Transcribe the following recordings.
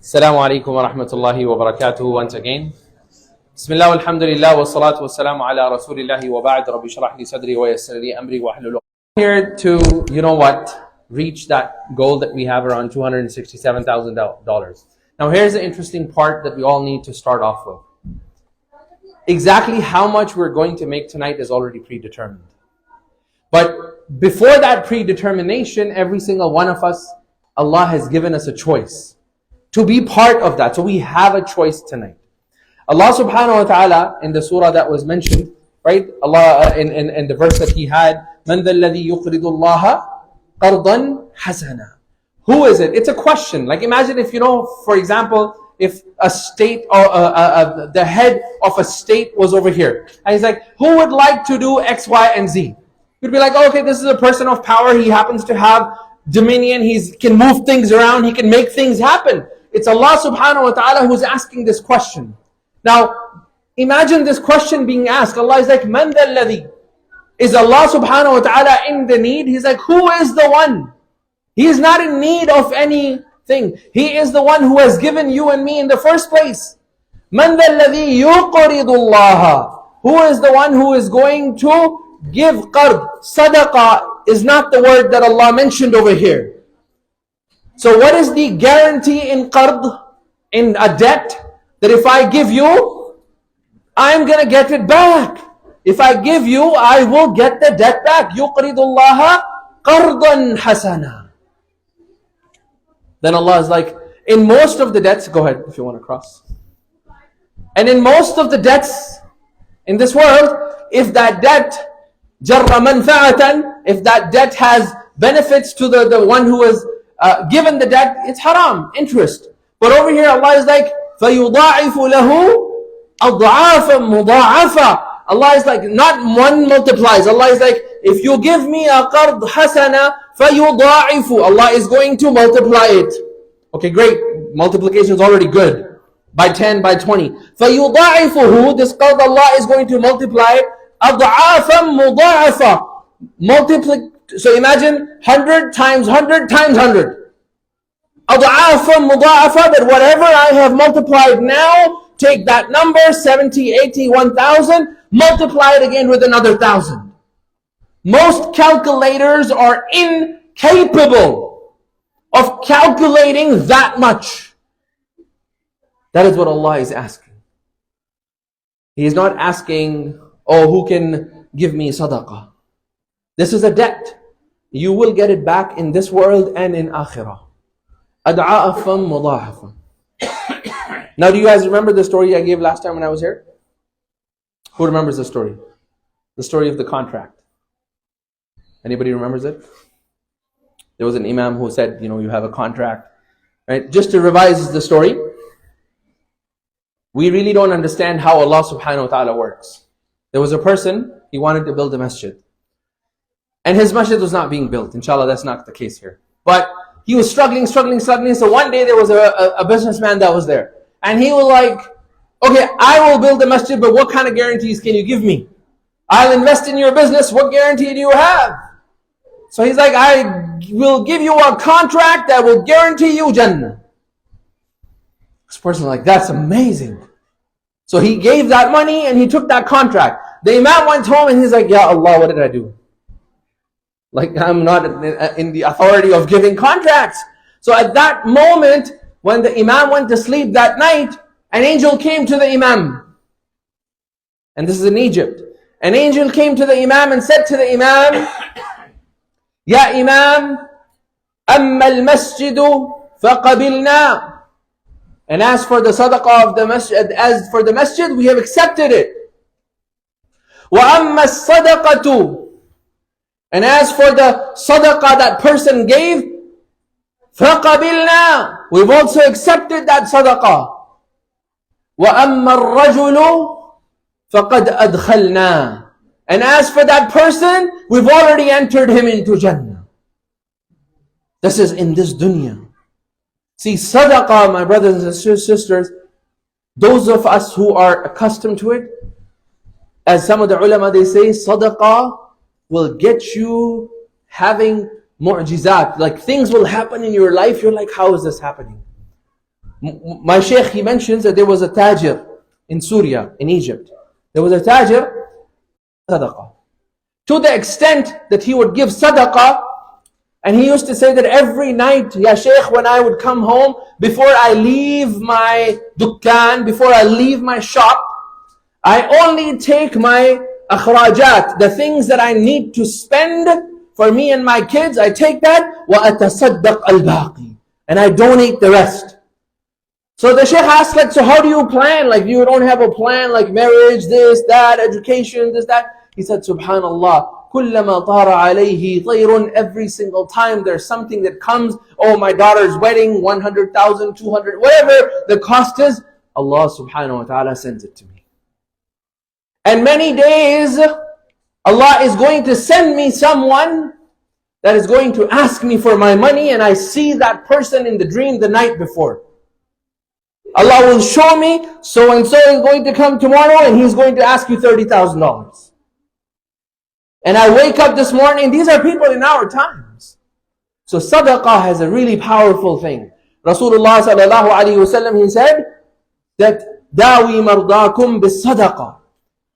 Assalamu alaikum wa rahmatullahi wa barakatuh once again. Bismillah walhamdulillah wa salatu wa salamu ala rasulillahi wa ba'd rabbi shrah li sadri wa yassir li amri wa hlul. Here to, reach that goal that we have around $267,000. Now here's the interesting part that we all need to start off with. Exactly how much we're going to make tonight is already predetermined. But before that predetermination, every single one of us, Allah has given us a choice to be part of that. So we have a choice tonight. Allah subhanahu wa ta'ala in the surah that was mentioned, right? Allah in the verse that he had, مَنْ ذَا الَّذِي يُقْرِضُ اللَّهَ قَرْضًا حَسَنًا. Who is it? It's a question. Like imagine if, for example, if a state or the head of a state was over here. And he's like, who would like to do X, Y, and Z? You'd be like, oh, okay, this is a person of power. He happens to have dominion. He can move things around. He can make things happen. It's Allah subhanahu wa ta'ala who's asking this question. Now, imagine this question being asked. Allah is like, Man dhal ladhi? Is Allah subhanahu wa ta'ala in the need? He's like, who is the one? He is not in need of anything. He is the one who has given you and me in the first place. Man dhal ladhi yuqridu Allah? Who is the one who is going to give qard? Sadaqah is not the word that Allah mentioned over here. So what is the guarantee in qard, in a debt, that if I give you, I'm going to get it back. If I give you, I will get the debt back. يُقْرِضُ اللَّهَ قَرْضًا حَسَنًا. Then Allah is like, in most of the debts, go ahead if you want to cross. And in most of the debts in this world, if that debt, جَرَّ مَنْفَعَةً, if that debt has benefits to the one who is given the debt, it's haram, interest. But over here Allah is like, فَيُضَاعِفُ لَهُ أَضْعَافًا مُضَاعَفًا. Allah is like, not one multiplies. Allah is like, if you give me a qard hasana, فَيُضَاعِفُ. Allah is going to multiply it. Okay, great. Multiplication is already good. By 10, by 20. فَيُضَاعِفُهُ. This qard Allah is going to multiply أَضْعَافًا مُضَاعَفًا. So imagine 100 times 100 times 100. أَضْعَافًا مُضَاعَفًا. That whatever I have multiplied now, take that number, 70, 80, 1,000, multiply it again with another 1,000. Most calculators are incapable of calculating that much. That is what Allah is asking. He is not asking, oh, who can give me sadaqah? This is a debt. You will get it back in this world and in akhirah. أَضْعَافًا مُضَاعَفًا. Now, do you guys remember the story I gave last time when I was here? Who remembers the story? The story of the contract. Anybody remembers it? There was an imam who said, you have a contract. Right? Just to revise the story, we really don't understand how Allah subhanahu wa ta'ala works. There was a person, he wanted to build a masjid. And his masjid was not being built. Inshallah, that's not the case here. But he was struggling. So one day there was a businessman that was there. And he was like, okay, I will build a masjid, but what kind of guarantees can you give me? I'll invest in your business. What guarantee do you have? So he's like, I will give you a contract that will guarantee you Jannah. This person was like, that's amazing. So he gave that money and he took that contract. The imam went home and he's like, Ya Allah, what did I do? Like, I'm not in the authority of giving contracts. So at that moment, when the imam went to sleep that night, an angel came to the imam. And this is in Egypt. An angel came to the imam and said to the imam, Ya imam, amma al-masjidu faqabilna. And as for the sadaqah of the masjid, as for the masjid, we have accepted it. Wa amma as-sadaqatu. And as for the sadaqah that person gave, فَقَبِلْنَا. We've also accepted that sadaqah. وَأَمَّا الرَّجُلُ فَقَدْ أَدْخَلْنَا. And as for that person, we've already entered him into Jannah. This is in this dunya. See, sadaqah, my brothers and sisters, those of us who are accustomed to it, as some of the ulama, they say, sadaqah will get you having mu'jizat, like things will happen in your life, you're like, how is this happening? My sheikh, he mentions that there was a tajir in Syria, in Egypt. There was a tajir, sadaqah. To the extent that he would give sadaqah, and he used to say that every night, Ya Shaykh, when I would come home, before I leave my dukkan, before I leave my shop, I only take my akhrajat, the things that I need to spend for me and my kids, I take that, وَأَتَصَدَّقْ الْبَاقِي, and I donate the rest. So the Shaykh asked, like, so how do you plan? Like, you don't have a plan, like marriage, this, that, education, this, that. He said, Subhanallah, كُلَّمَا طَارَ عَلَيْهِ طَيْرٌ, every single time there's something that comes, oh, my daughter's wedding, 100,000, 200, whatever the cost is, Allah subhanahu wa ta'ala sends it to me. And many days, Allah is going to send me someone that is going to ask me for my money, and I see that person in the dream the night before. Allah will show me, so and so is going to come tomorrow and he's going to ask you $30,000. And I wake up this morning, these are people in our times. So sadaqah has a really powerful thing. Rasulullah sallallahu alayhi wa sallam, he said that dawi mardakum bis sadaqah.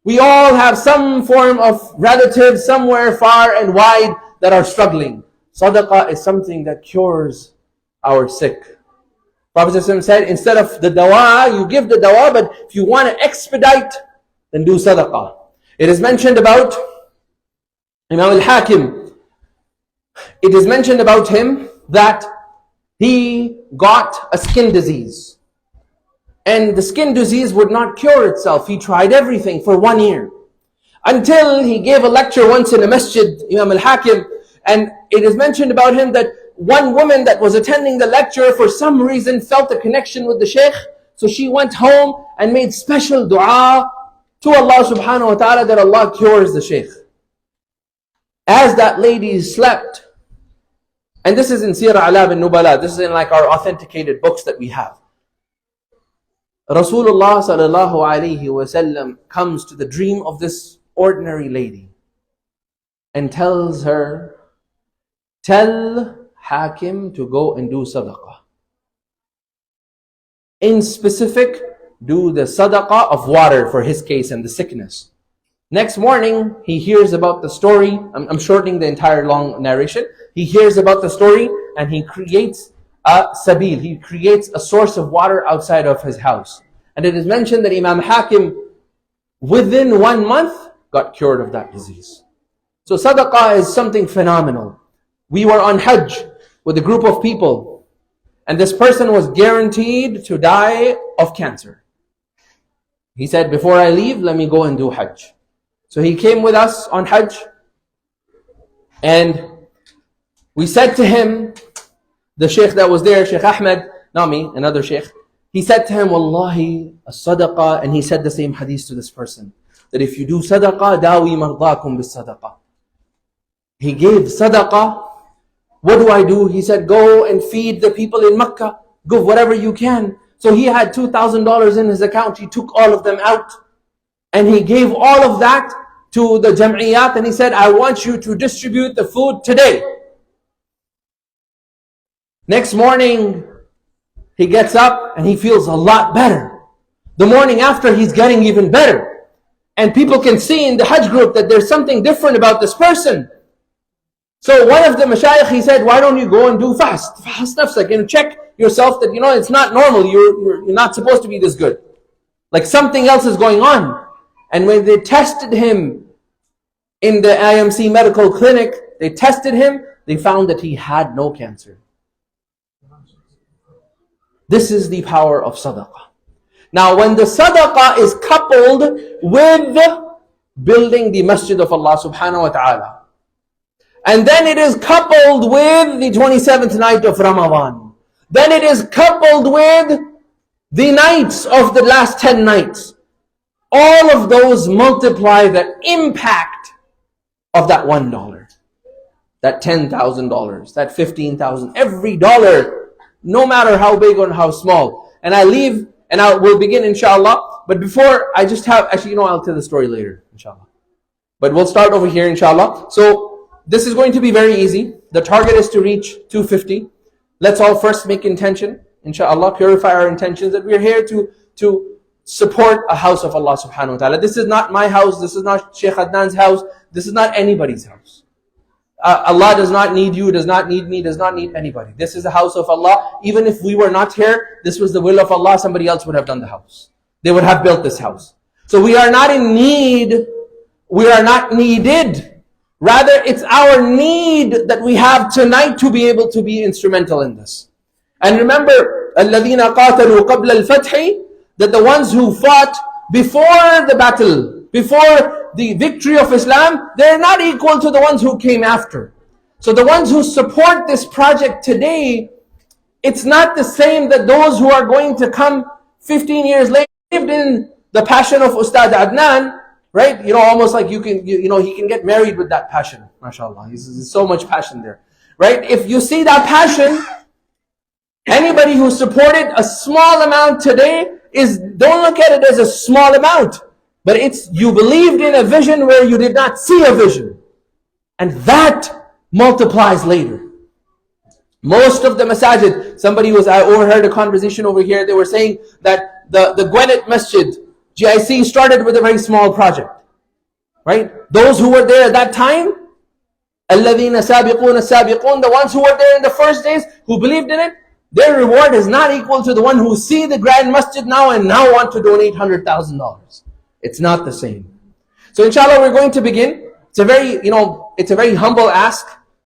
We all have some form of relative somewhere far and wide that are struggling. Sadaqah is something that cures our sick. Prophet said, instead of the dawa, you give the dawa, but if you want to expedite, then do sadaqah. It is mentioned about Imam al-Hakim. It is mentioned about him that he got a skin disease. And the skin disease would not cure itself. He tried everything for 1 year. Until he gave a lecture once in a masjid, Imam al-Hakim, and it is mentioned about him that one woman that was attending the lecture for some reason felt a connection with the Shaykh. So she went home and made special dua to Allah subhanahu wa ta'ala that Allah cures the Shaykh. As that lady slept, and this is in Sirah A'lam al-Nubala, this is in like our authenticated books that we have. Rasulullah sallallahu alayhi wasallam comes to the dream of this ordinary lady and tells her, tell Hakim to go and do sadaqah. In specific, do the sadaqah of water for his case and the sickness. Next morning, he hears about the story. I'm shortening the entire long narration. He hears about the story and he creates a sabil. He creates a source of water outside of his house. And it is mentioned that Imam Hakim, within 1 month, got cured of that disease. So sadaqah is something phenomenal. We were on Hajj with a group of people, and this person was guaranteed to die of cancer. He said, before I leave, let me go and do Hajj. So he came with us on Hajj, and we said to him, the Shaykh that was there, Shaykh Ahmad, not me, another Shaykh, he said to him, Wallahi, as-sadaqah, and he said the same hadith to this person, that if you do sadaqah, dawi mardakum bis sadaqah. He gave sadaqah. What do I do? He said, go and feed the people in Mecca. Go whatever you can. So he had $2,000 in his account. He took all of them out. And he gave all of that to the jam'iyat. And he said, I want you to distribute the food today. Next morning, he gets up and he feels a lot better. The morning after, he's getting even better. And people can see in the Hajj group that there's something different about this person. So one of the mashayikh, he said, why don't you go and do fast? Fast nafsak, and check yourself that, it's not normal. You're not supposed to be this good. Like something else is going on. And when they tested him in the IMC medical clinic, they tested him, they found that he had no cancer. This is the power of sadaqah. Now when the sadaqah is coupled with building the Masjid of Allah subhanahu wa ta'ala, and then it is coupled with the 27th night of Ramadan, then it is coupled with the nights of the last 10 nights, all of those multiply the impact of that $1, that $10,000, that $15,000, every dollar, no matter how big or how small. And I leave, and we'll begin inshallah. But before, I just have, actually, I'll tell the story later, inshallah. But we'll start over here, inshallah. So this is going to be very easy. The target is to reach 250. Let's all first make intention. inshallah, purify our intentions, that we're here to support a house of Allah subhanahu wa ta'ala. This is not my house, this is not Shaykh Adnan's house, this is not anybody's house. Allah does not need you, does not need me, does not need anybody. This is the house of Allah. Even if we were not here, this was the will of Allah, somebody else would have done the house. They would have built this house. So we are not in need, we are not needed. Rather, it's our need that we have tonight to be able to be instrumental in this. And remember, الَّذِينَ قَاتَلُوا قَبْلَ الْفَتْحِ, that the ones who fought before the battle, before the victory of Islam, they're not equal to the ones who came after. So the ones who support this project today, it's not the same that those who are going to come 15 years later lived in the passion of Ustad Adnan, right? You know, almost like you know, he can get married with that passion. MashaAllah, there's so much passion there, right? If you see that passion, anybody who supported a small amount today don't look at it as a small amount, but it's, you believed in a vision where you did not see a vision. And that multiplies later. Most of the masajid, I overheard a conversation over here, they were saying that the Gwinnett Masjid, GIC, started with a very small project. Right? Those who were there at that time, الَّذِينَ سَابِقُونَ السَّابِقُونَ, the ones who were there in the first days, who believed in it, their reward is not equal to the one who see the grand masjid now and now want to donate $100,000. It's not the same. So inshallah, we're going to begin. It's a very, it's a very humble ask.